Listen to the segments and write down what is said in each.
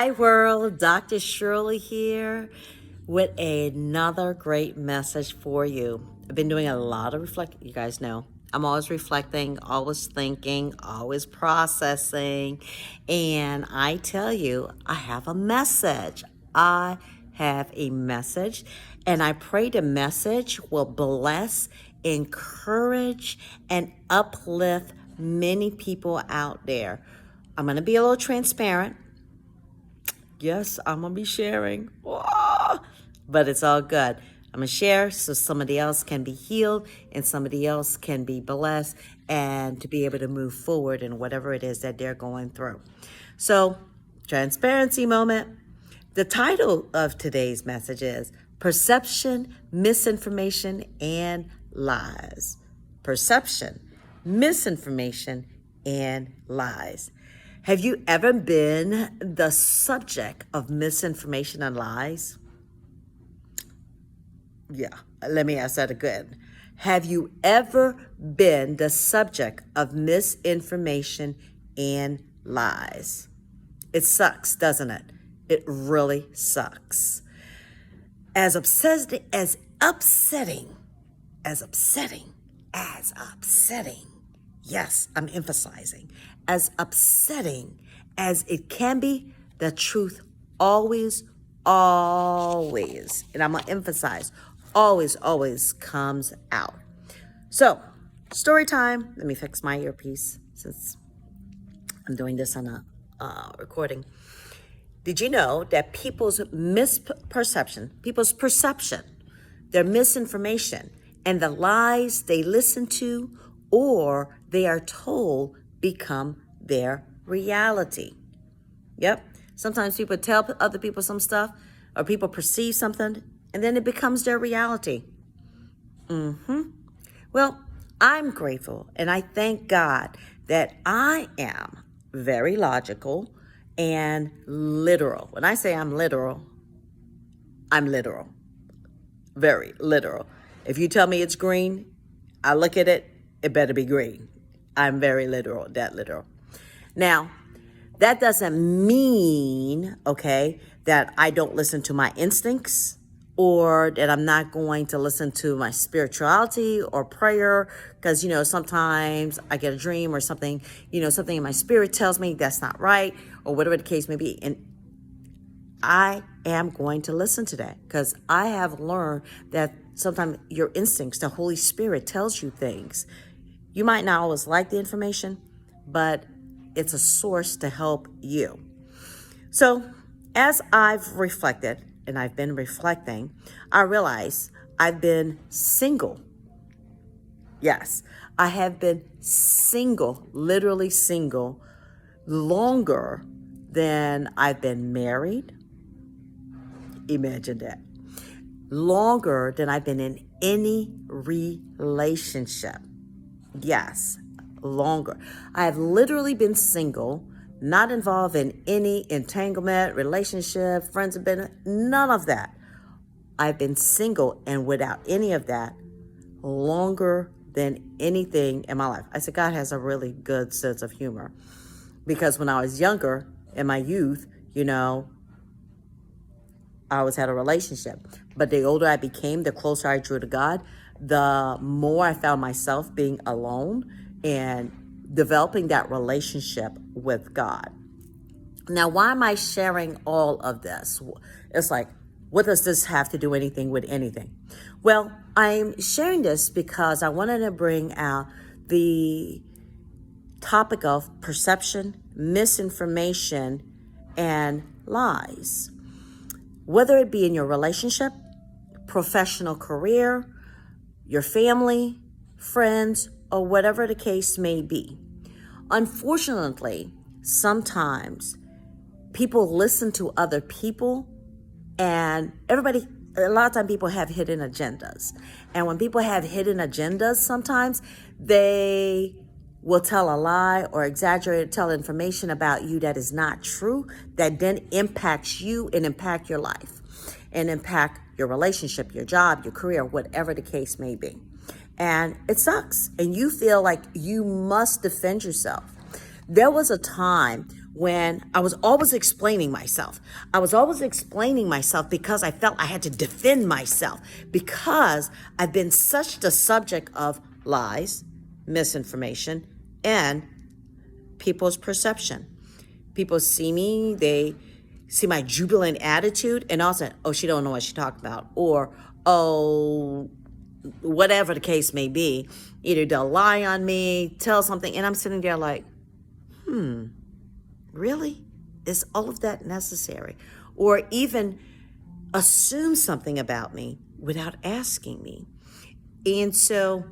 Hi, world. Dr. Shirley here with another great message for you. I've been doing a lot of reflecting. You guys know I'm always reflecting, always thinking, always processing. And I tell you, I have a message. I have a message. And I pray the message will bless, encourage, and uplift many people out there. I'm going to be a little transparent. Yes, I'm going to be sharing. Whoa! But it's all good. I'm going to share so somebody else can be healed and somebody else can be blessed and to be able to move forward in whatever it is that they're going through. So, transparency moment. The title of today's message is Perception, Misinformation, and Lies. Perception, misinformation, and lies. Have you ever been the subject of misinformation and lies? Yeah, let me ask that again. Have you ever been the subject of misinformation and lies? It sucks, doesn't it? It really sucks. As upsetting, yes, I'm emphasizing, as upsetting as it can be, the truth always, and I'm going to emphasize, always comes out. So, story time. Let me fix my earpiece since I'm doing this on a recording. Did you know that people's perception, their misinformation, and the lies they listen to or they are told become their reality? Yep. Sometimes people tell other people some stuff or people perceive something and then it becomes their reality. Well, I'm grateful and I thank God that I am very logical and literal. When I say I'm literal, very literal. If you tell me it's green, I look at it, it better be green. I'm very literal, that literal. Now, that doesn't mean, okay, that I don't listen to my instincts or that I'm not going to listen to my spirituality or prayer because, sometimes I get a dream or something, something in my spirit tells me that's not right or whatever the case may be. And I am going to listen to that because I have learned that sometimes your instincts, the Holy Spirit tells you things. You might not always like the information, but it's a source to help you. So as I've reflected, and I've been reflecting, I realize I've been single. Yes, I have been single, literally single, longer than I've been married. Imagine that. Longer than I've been in any relationship. Yes, longer. I have literally been single, not involved in any entanglement, relationship, friends have been, none of that. I've been single and without any of that longer than anything in my life. I said, God has a really good sense of humor because when I was younger, in my youth, I always had a relationship. But the older I became, the closer I drew to God, the more I found myself being alone and developing that relationship with God. Now, why am I sharing all of this? It's like, what does this have to do anything with anything? Well, I'm sharing this because I wanted to bring out the topic of perception, misinformation, and lies. Whether it be in your relationship, professional career, your family, friends, or whatever the case may be. Unfortunately, sometimes people listen to other people and a lot of times people have hidden agendas. And when people have hidden agendas, sometimes they will tell a lie or exaggerate, tell information about you that is not true, that then impacts you and impact your life and impact your relationship, your job, your career, whatever the case may be. And it sucks. And you feel like you must defend yourself. There was a time when I was always explaining myself. I was always explaining myself because I felt I had to defend myself, because I've been such the subject of lies, misinformation, and people's perception. People see me, they see my jubilant attitude, and also, oh, she don't know what she talking about, or, oh, whatever the case may be. Either they'll lie on me, tell something, and I'm sitting there like, really? Is all of that necessary? Or even assume something about me without asking me. And so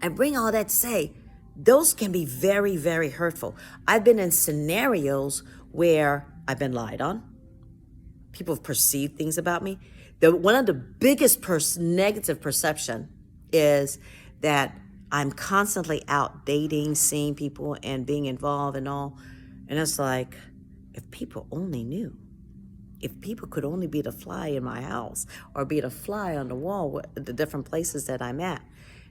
I bring all that to say, those can be very, very hurtful. I've been in scenarios where I've been lied on. People have perceived things about me. One of the biggest negative perception is that I'm constantly out dating, seeing people, and being involved and all. And it's like, if people only knew, if people could only be the fly in my house or be the fly on the wall at the different places that I'm at.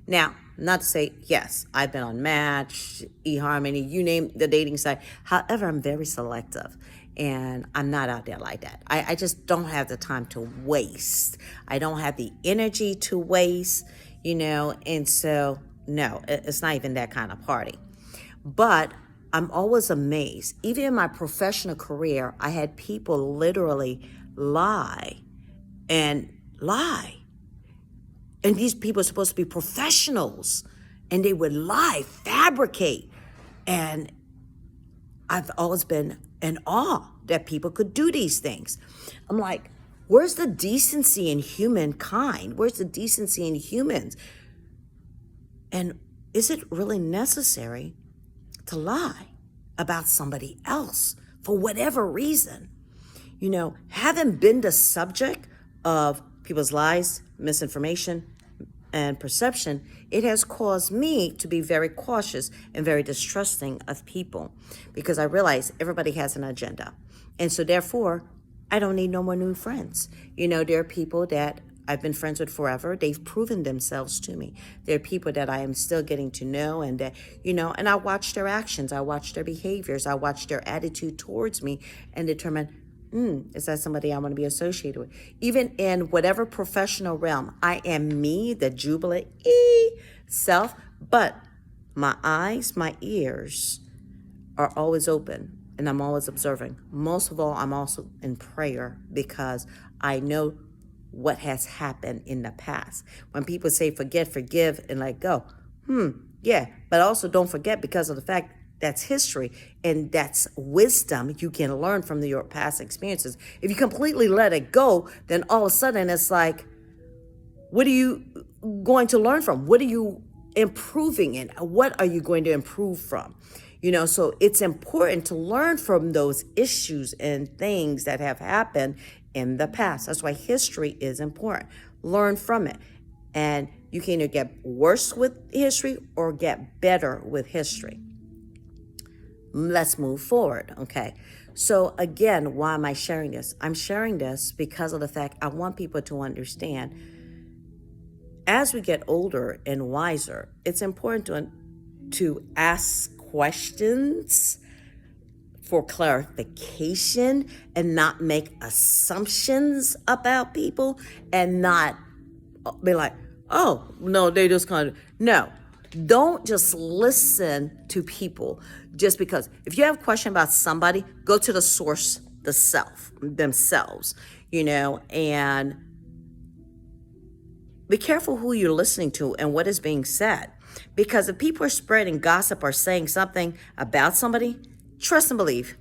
Now, not to say, yes, I've been on Match, eHarmony, you name the dating site. However, I'm very selective, and I'm not out there like that. I just don't have the time to waste. I don't have the energy to waste, and so, no, it's not even that kind of party. But I'm always amazed. Even in my professional career, I had people literally lie and lie. And these people are supposed to be professionals, and they would lie, fabricate. And I've always been in awe that people could do these things. I'm like, where's the decency in humankind? Where's the decency in humans? And is it really necessary to lie about somebody else for whatever reason? Having been the subject of people's lies, misinformation, and perception, it has caused me to be very cautious and very distrusting of people, because I realize everybody has an agenda. And so therefore, I don't need no more new friends. There are people that I've been friends with forever. They've proven themselves to me. There are people that I am still getting to know, and that, and I watch their actions, I watch their behaviors, I watch their attitude towards me, and determine, is that somebody I want to be associated with? Even in whatever professional realm, I am me, the jubilant self, but my eyes, my ears are always open, and I'm always observing. Most of all, I'm also in prayer, because I know what has happened in the past. When people say forget, forgive, and let go, yeah, but also don't forget, because of the fact that's history, and that's wisdom you can learn from your past experiences. If you completely let it go, then all of a sudden it's like, what are you going to learn from? What are you improving in? What are you going to improve from? So it's important to learn from those issues and things that have happened in the past. That's why history is important. Learn from it. And you can either get worse with history or get better with history. Let's move forward, okay? So again, why am I sharing this? I'm sharing this because of the fact I want people to understand, as we get older and wiser, it's important to ask questions for clarification, and not make assumptions about people, and not be like, oh, no, they just kind of, no. Don't just listen to people just because. If you have a question about somebody, go to the source, themselves, and be careful who you're listening to and what is being said. Because if people are spreading gossip or saying something about somebody, trust and believe,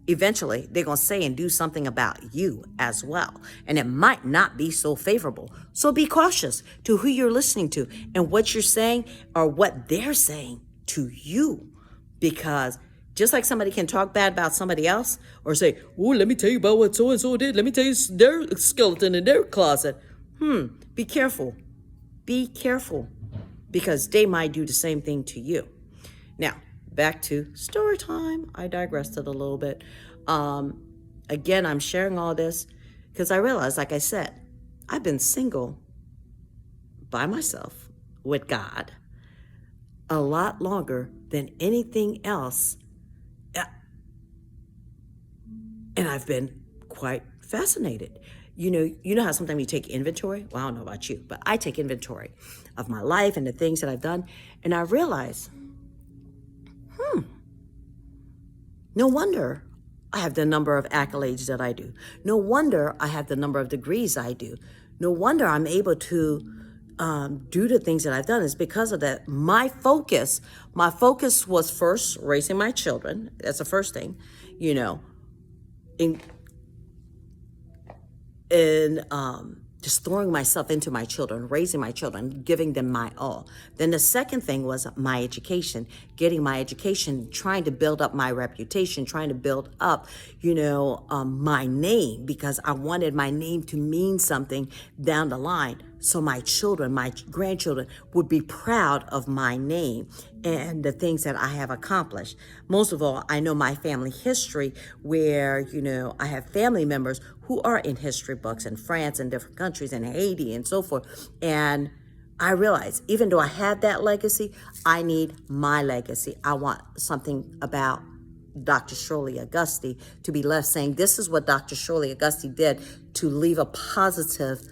eventually they're going to say and do something about you as well. And it might not be so favorable. So be cautious to who you're listening to and what you're saying or what they're saying to you. Because just like somebody can talk bad about somebody else or say, oh, let me tell you about what so-and-so did. Let me tell you their skeleton in their closet. Be careful. Be careful, because they might do the same thing to you. Now, back to story time. I digressed it a little bit. Again, I'm sharing all this because I realized, like I said, I've been single by myself with God a lot longer than anything else. And I've been quite fascinated. You know how sometimes you take inventory? Well, I don't know about you, but I take inventory of my life and the things that I've done. And I realize, no wonder I have the number of accolades that I do. No wonder I have the number of degrees I do. No wonder I'm able to do the things that I've done. It's because of that. My focus was first raising my children. That's the first thing, you know, in just throwing myself into my children, raising my children, giving them my all. Then the second thing was my education, getting my education, trying to build up my reputation, trying to build up, my name, because I wanted my name to mean something down the line. So my children, my grandchildren would be proud of my name and the things that I have accomplished. Most of all, I know my family history where, I have family members who are in history books in France and different countries and Haiti and so forth. And I realize even though I have that legacy, I need my legacy. I want something about Dr. Shirley Auguste to be left saying, this is what Dr. Shirley Auguste did to leave a positive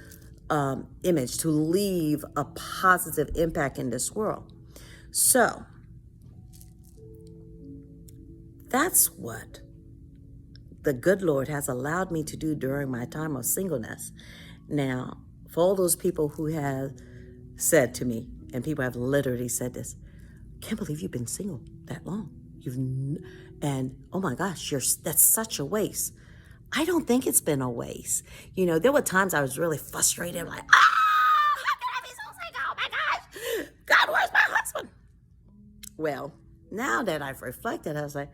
image, to leave a positive impact in this world. So that's what the good Lord has allowed me to do during my time of singleness. Now, for all those people who have said to me, and people have literally said this, can't believe you've been single that long. And oh my gosh, that's such a waste. I don't think it's been a waste. There were times I was really frustrated, like, how can I be so single? Oh my gosh, God, where's my husband? Well, now that I've reflected, I was like,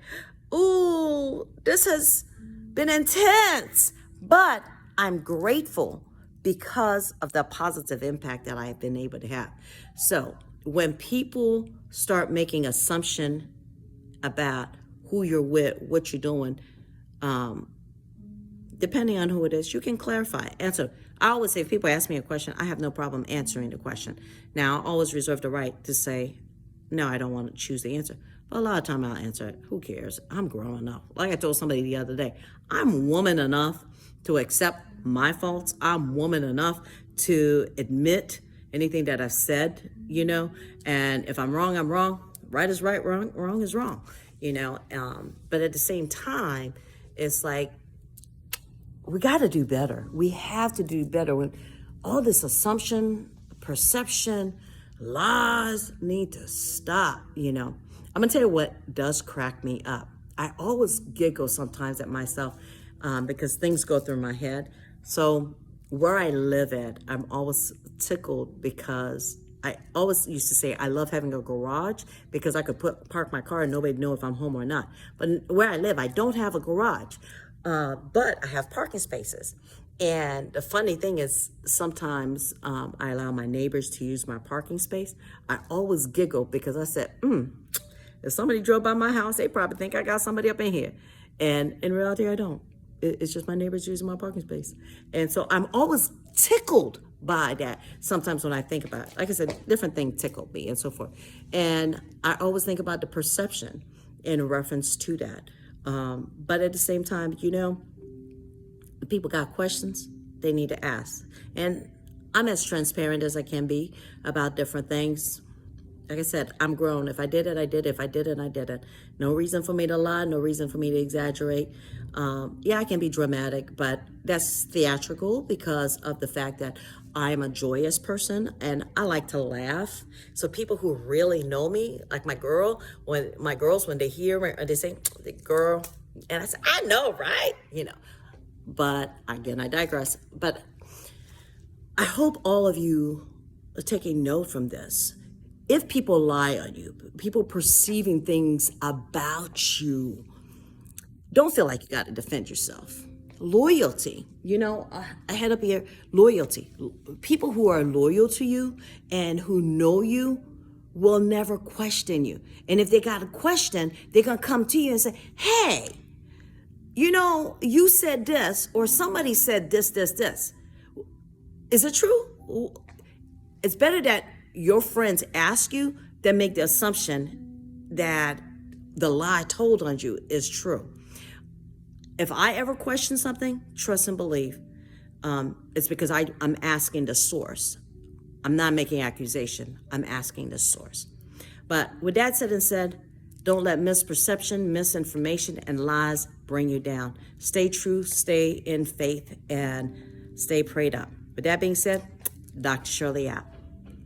ooh, this has been intense, but I'm grateful because of the positive impact that I have been able to have. So when people start making assumption about who you're with, what you're doing, depending on who it is, you can clarify, answer. I always say if people ask me a question, I have no problem answering the question. Now, I always reserve the right to say, no, I don't want to choose the answer. But a lot of time I'll answer it. Who cares? I'm grown enough. Like I told somebody the other day, I'm woman enough to accept my faults. I'm woman enough to admit anything that I've said, and if I'm wrong, I'm wrong. Right is right, wrong is wrong, but at the same time, it's like, we got to do better. We have to do better. When all this assumption, perception, lies need to stop, I'm going to tell you what does crack me up. I always giggle sometimes at myself because things go through my head. So where I live at, I'm always tickled because I always used to say I love having a garage because I could park my car and nobody know if I'm home or not. But where I live, I don't have a garage, but I have parking spaces. And the funny thing is, sometimes I allow my neighbors to use my parking space. I always giggle because I said, if somebody drove by my house, they probably think I got somebody up in here. And in reality, I don't. It's just my neighbors using my parking space. And so I'm always tickled by that. Sometimes when I think about it, like I said, different things tickled me and so forth. And I always think about the perception in reference to that. But at the same time, if people got questions, they need to ask. And I'm as transparent as I can be about different things. Like I said, I'm grown. If I did it, I did it. If I did it, I did it. No reason for me to lie, no reason for me to exaggerate. Yeah, I can be dramatic, but that's theatrical because of the fact that I'm a joyous person and I like to laugh. So people who really know me, like my girls, when they hear me, they say, the girl, and I say, I know, right? But again, I digress. But I hope all of you are taking note from this. If people lie on you, people perceiving things about you, don't feel like you got to defend yourself. Loyalty, I had up here, loyalty. People who are loyal to you and who know you will never question you. And if they got a question, they're going to come to you and say, hey, you said this, or somebody said this. Is it true? It's better that your friends ask you than make the assumption that the lie told on you is true. If I ever question something, trust and believe. It's because I'm asking the source. I'm not making accusation. I'm asking the source. But with that said and said, don't let misperception, misinformation, and lies bring you down. Stay true, stay in faith, and stay prayed up. With that being said, Dr. Shirley out.